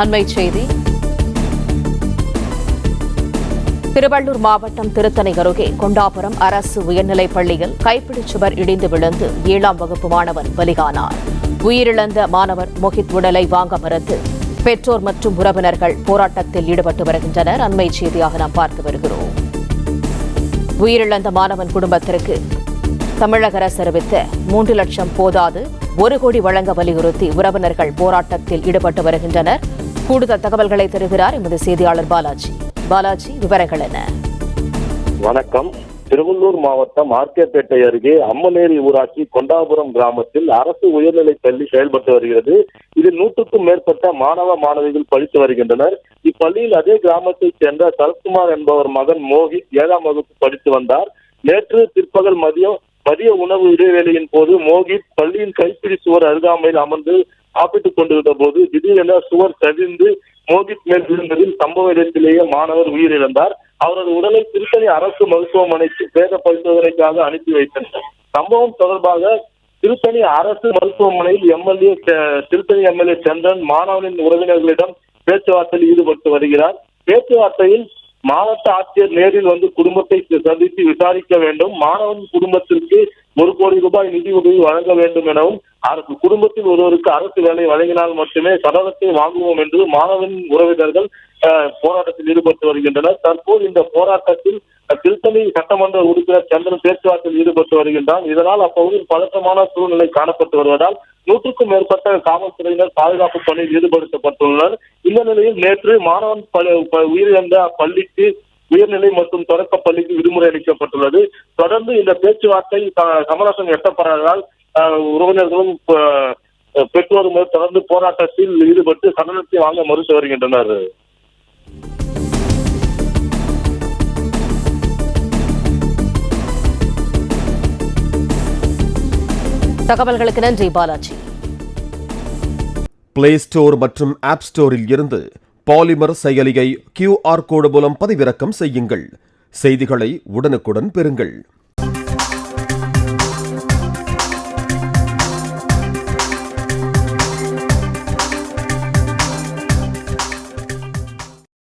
அண்மைச் செய்தி. திருவள்ளூர் மாவட்டம் திருத்தணி அருகே கொண்டாபுரம் அரசு உயர்நிலைப் பள்ளியில் கைப்பிடிச் சுவர் இடிந்து விழுந்து 7ஆம் வகுப்பு மாணவன் பலியானார். உயிரிழந்த மாணவர் மோஹித் உடலை வாங்க மறுத்து பெற்றோர் மற்றும் உறவினர்கள் போராட்டத்தில் ஈடுபட்டு வருகின்றனர். அண்மைச் செய்தியாக நாம் பார்த்து வருகிறோம். உயிரிழந்த மாணவன் குடும்பத்திற்கு தமிழக அரசு அறிவித்த 3 லட்சம் போதாது, 1 கோடி வழங்க வலியுறுத்தி உறவினர்கள் போராட்டத்தில் ஈடுபட்டு வருகின்றனர். கூடுதல் தகவல்களை தருகிறார் எமது செய்தியாளர் பாலாஜி. பாலாஜி, விவரங்கள் என்ன? வணக்கம். திருவள்ளூர் மாவட்டம் ஆர்கேபேட்டை அருகே அம்மனேரி ஊராட்சி கொண்டாபுரம் கிராமத்தில் அரசு உயர்நிலைப் பள்ளி செயல்பட்டு வருகிறது. இதில் 100க்கும் மேற்பட்ட மாணவ மாணவிகள் படித்து வருகின்றனர். இப்பள்ளியில் அதே கிராமத்தைச் சேர்ந்த சரத்குமார் என்பவர் மகன் மோஹித் 7ஆம் வகுப்பு படித்து வந்தார். நேற்று பிற்பகல் மதிய உணவு இடைவேளையின் போது மோஹித் பள்ளியின் கைப்பிடி சுவர் அருகாமையில் அமர்ந்து சாப்பிட்டுக் கொண்டிருந்த போது திடீரென சுவர் சரிந்து மோஹித் மேல் விழுந்ததில் சம்பவ இடத்திலேயே மாணவர் உயிரிழந்தார். அவரது உடலை திருத்தணி அரசு மருத்துவமனைக்கு பிரேத பரிசோதனைக்காக அனுப்பி வைத்தனர். சம்பவம் தொடர்பாக திருத்தணி அரசு மருத்துவமனையில் திருத்தணி எம்எல்ஏ சந்திரன் மாணவனின் உறவினர்களிடம் பேச்சுவார்த்தையில் ஈடுபட்டு வருகிறார். பேச்சுவார்த்தையில் மாவட்ட ஆட்சியர் நேரில் வந்து குடும்பத்தை சந்தித்து விசாரிக்க வேண்டும், மாணவன் குடும்பத்திற்கு 1 கோடி ரூபாய் நிதி உதவி வழங்க வேண்டும் எனவும், குடும்பத்தில் ஒருவருக்கு அரசு வேலை வழங்கினால் மட்டுமே சடலத்தை வாங்குவோம் என்று மாணவனின் உறவினர்கள் போராட்டத்தில் ஈடுபட்டு வருகின்றனர். தற்போது இந்த போராட்டத்தில் திருத்தணி சட்டமன்ற உறுப்பினர் சந்திரன் பேச்சுவார்த்தையில் ஈடுபட்டு வருகின்றார். இதனால் அப்பகுதியில் பதற்றமான சூழ்நிலை காணப்பட்டு வருவதால் 100க்கும் மேற்பட்ட காவல்துறையினர் பாதுகாப்பு பணியில் ஈடுபடுத்தப்பட்டுள்ளனர். இந்த நிலையில் நேற்று மாணவன் உயிரிழந்த பள்ளிக்கு உயர்நிலை மற்றும் தொடக்க பள்ளிக்கு விடுமுறை அளிக்கப்பட்டுள்ளது. தொடர்ந்து இந்த பேச்சுவார்த்தை சமரசம் எட்டப்படாததால் உறவினர்களும் பெற்றோரும் தொடர்ந்து போராட்டத்தில் ஈடுபட்டு சடலத்தை வாங்க மறுத்து வருகின்றனர். தகவல்களுக்கு நன்றி பாலாஜி. பிளே ஸ்டோர் மற்றும் ஆப் ஸ்டோரில் இருந்து பாலிமர் செயலியை QR கோடு மூலம் பதிவிறக்கம் செய்யுங்கள். செய்திகளை உடனுக்குடன் பெறுங்கள்.